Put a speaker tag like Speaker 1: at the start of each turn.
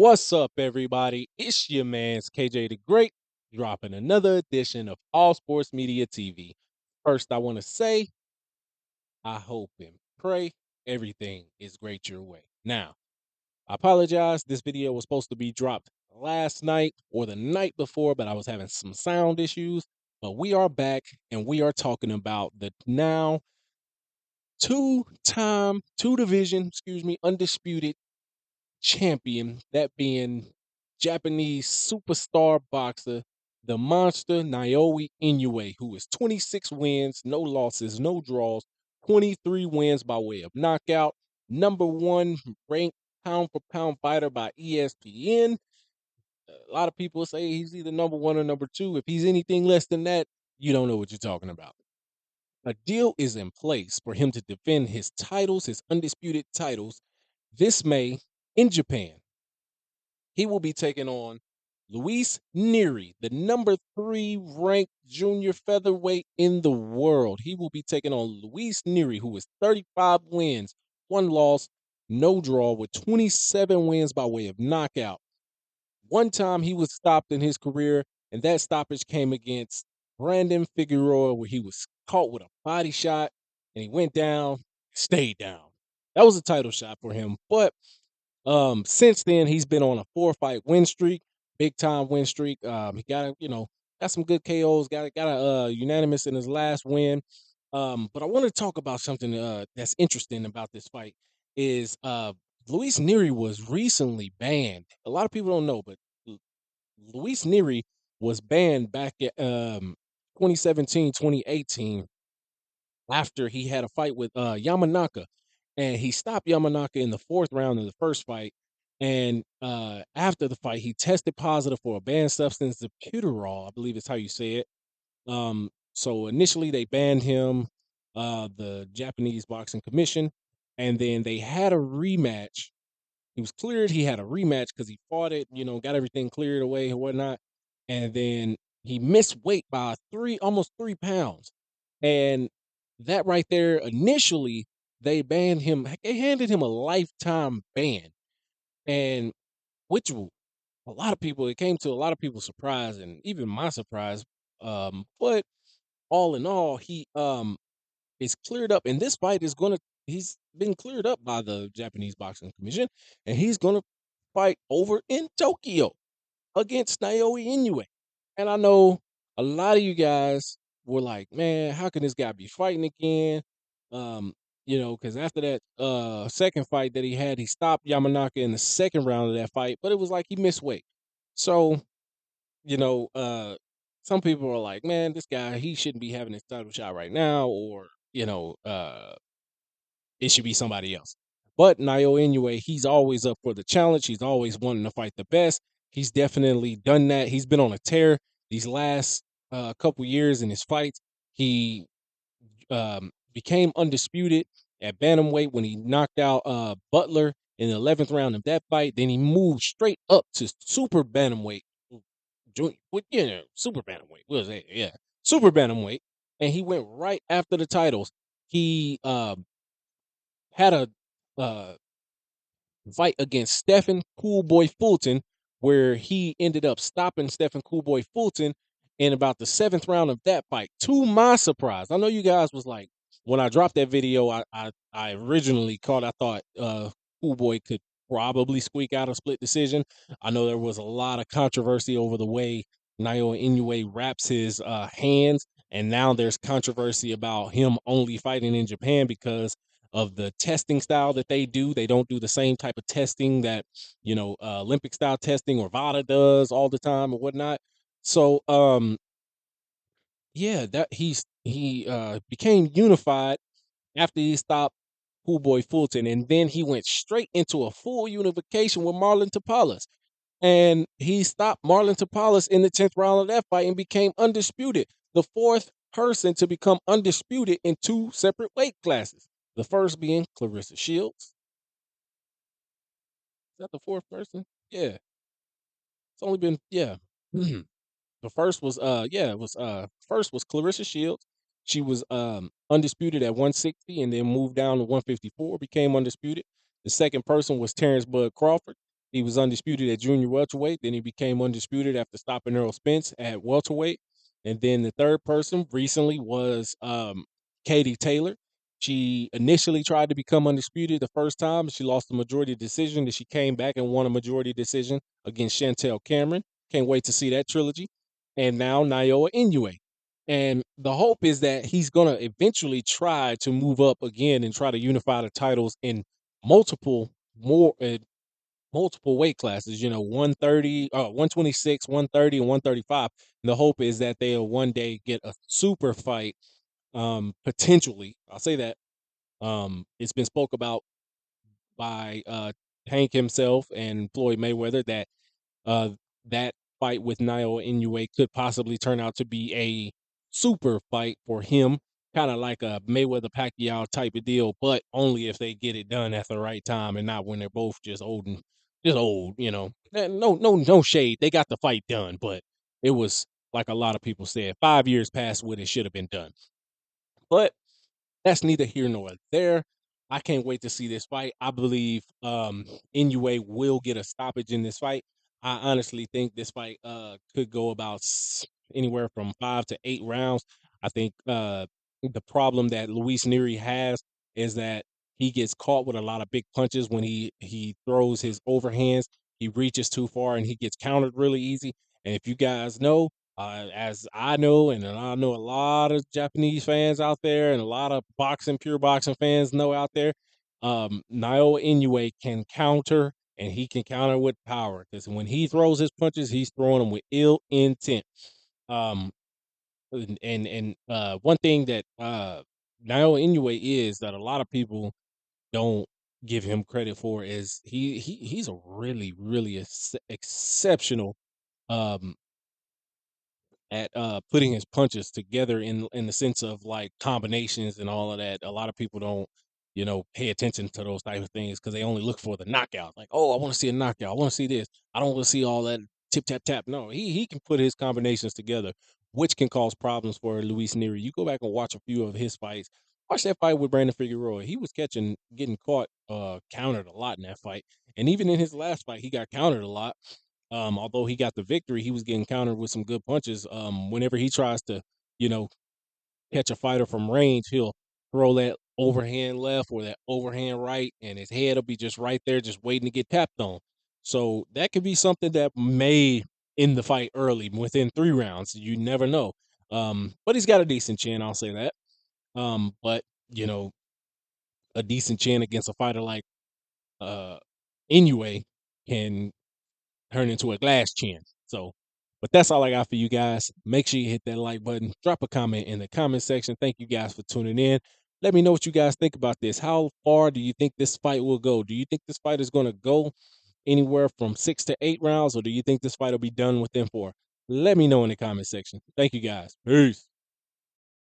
Speaker 1: What's up, everybody? It's your man's KJ the Great, dropping another edition of All Sports Media TV. First, I want to say, I hope and pray everything is great your way. Now, I apologize. This video was supposed to be dropped last night or the night before, but I was having some sound issues. But we are back and we are talking about the now two-division, undisputed champion, that being Japanese superstar boxer, the monster Naoya Inoue, who is 26 wins, no losses, no draws, 23 wins by way of knockout, number one ranked pound for pound fighter by ESPN. A lot of people say he's either number one or number two. If he's anything less than that, you don't know what you're talking about. A deal is in place for him to defend his titles, his undisputed titles, this May in Japan. He will be taking on Luis Nery, the number 3 ranked junior featherweight in the world. He will be taking on Luis Nery, who is 35 wins, 1 loss, no draw, with 27 wins by way of knockout. One time he was stopped in his career, and that stoppage came against Brandon Figueroa, where he was caught with a body shot, and he went down, stayed down. That was a title shot for him, but since then, he's been on a 4-fight win streak, big time win streak. He got some good KOs, got a unanimous in his last win. But I want to talk about something that's interesting about this fight is Luis Nery was recently banned. A lot of people don't know, but Luis Nery was banned back at 2017, 2018 after he had a fight with Yamanaka, and he stopped Yamanaka in the 4th round of the first fight. And after the fight, he tested positive for a banned substance, Buterol, I believe is how you say it. So initially they banned him, the Japanese Boxing Commission, and then they had a rematch. He was cleared. He had a rematch because he fought it, got everything cleared away and whatnot. And then he missed weight by almost 3 pounds. And that right there, initially, they banned him. They handed him a lifetime ban. And which a lot of people, it came to a lot of people's surprise and even my surprise. But all in all, he is cleared up. And this fight is he's been cleared up by the Japanese Boxing Commission, and he's gonna fight over in Tokyo against Naoya Inoue. And I know a lot of you guys were like, man, how can this guy be fighting again? Because after that second fight that he had, he stopped Yamanaka in the 2nd round of that fight, but it was like he missed weight. So, you know, uh some people are like, man, this guy, he shouldn't be having his title shot right now, or, it should be somebody else. But Naoya Inoue, he's always up for the challenge. He's always wanting to fight the best. He's definitely done that. He's been on a tear these last couple years in his fights. He became undisputed at bantamweight when he knocked out Butler in the 11th round of that fight. Then he moved straight up to super bantamweight, super bantamweight. What was that? Yeah, super bantamweight, and he went right after the titles. He had a uh, fight against Stephen Coolboy Fulton, where he ended up stopping Stephen Coolboy Fulton in about the 7th round of that fight. To my surprise, I know you guys was like, when I dropped that video, I originally I thought Coolboy could probably squeak out a split decision. I know there was a lot of controversy over the way Naoya Inoue wraps his hands, and now there's controversy about him only fighting in Japan because of the testing style that they do. They don't do the same type of testing that, Olympic style testing or VADA does all the time or whatnot. So, yeah, that he became unified after he stopped Boy Fulton, and then he went straight into a full unification with Marlon Tapales. And he stopped Marlon Tapales in the 10th round of that fight and became undisputed. The 4th person to become undisputed in 2 separate weight classes. The first being Clarissa Shields. Is that the 4th person? Yeah. It's only been, yeah. The first was first was Clarissa Shields. She was undisputed at 160 and then moved down to 154, became undisputed. The second person was Terrence Bud Crawford. He was undisputed at junior welterweight. Then he became undisputed after stopping Earl Spence at welterweight. And then the third person recently was Katie Taylor. She initially tried to become undisputed the first time. She lost the majority decision. Then she came back and won a majority decision against Chantel Cameron. Can't wait to see that trilogy. And now Naoya Inoue. And the hope is that he's going to eventually try to move up again and try to unify the titles in multiple more multiple weight classes, 130, 126, 130, and 135. And the hope is that they'll one day get a super fight, potentially. I'll say that. It's been spoke about by Hank himself and Floyd Mayweather that uh, that fight with Naoya Inoue could possibly turn out to be a super fight for him, kind of like a Mayweather Pacquiao type of deal, but only if they get it done at the right time and not when they're both just old and just old. No shade. They got the fight done, but it was like a lot of people said, 5 years past when it should have been done. But that's neither here nor there. I can't wait to see this fight. I believe Inoue will get a stoppage in this fight. I honestly think this fight could go about anywhere from 5 to 8 rounds. I think the problem that Luis Nery has is that he gets caught with a lot of big punches when he throws his overhands. He reaches too far and he gets countered really easy. And if you guys know, as I know, and I know a lot of Japanese fans out there, and a lot of pure boxing fans know out there, Naoya Inoue can counter, and he can counter with power. Because when he throws his punches, he's throwing them with ill intent. Um, and one thing that Naoya Inoue is that a lot of people don't give him credit for is he's a really exceptional um at putting his punches together in the sense of like combinations and all of that. A lot of people don't, pay attention to those type of things because they only look for the knockout. Like, oh, I want to see a knockout. I want to see this. I don't want to see all that tip tap tap. No, he can put his combinations together, which can cause problems for Luis Nery. You go back and watch a few of his fights. Watch that fight with Brandon Figueroa. He was getting caught, countered a lot in that fight, and even in his last fight, he got countered a lot. Although he got the victory, he was getting countered with some good punches. Whenever he tries to, you know, catch a fighter from range, he'll throw that overhand left or that overhand right, and his head will be just right there, just waiting to get tapped on. So that could be something that may end the fight early, within 3 rounds. You never know. But he's got a decent chin, I'll say that. But you know, a decent chin against a fighter like uh Inoue can turn into a glass chin. So, but that's all I got for you guys. Make sure you hit that like button, drop a comment in the comment section. Thank you guys for tuning in. Let me know what you guys think about this. How far do you think this fight will go? Do you think this fight is going to go anywhere from 6 to 8 rounds, or do you think this fight will be done within 4? Let me know in the comment section. Thank you guys. Peace.